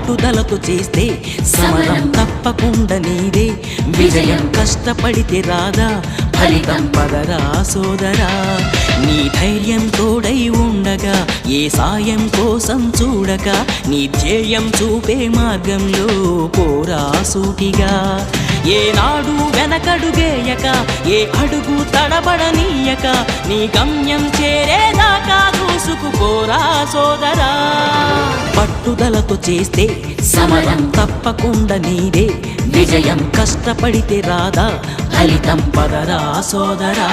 పట్టుదలతో చేస్తే సమరం తప్పకుండా నీదే విజయం కష్టపడితే రాదా ఫలితం పదరా సోదరా నీ ధైర్యం తోడై ఉండగా ఏ సాయం కోసం చూడక నీ ధ్యేయం చూపే మార్గంలో పోరా సూటిగా ఏనాడు వెనకడుగేయక ఏ అడుగు తడబడనీయక నీ గమ్యం చేరేదాకా దూసుకుపోరా సోదరా పట్టుదలతో చేస్తే సమరం తప్పకుండా నీదే విజయం కష్టపడితే రాదా ఫలితం పదరా సోదరా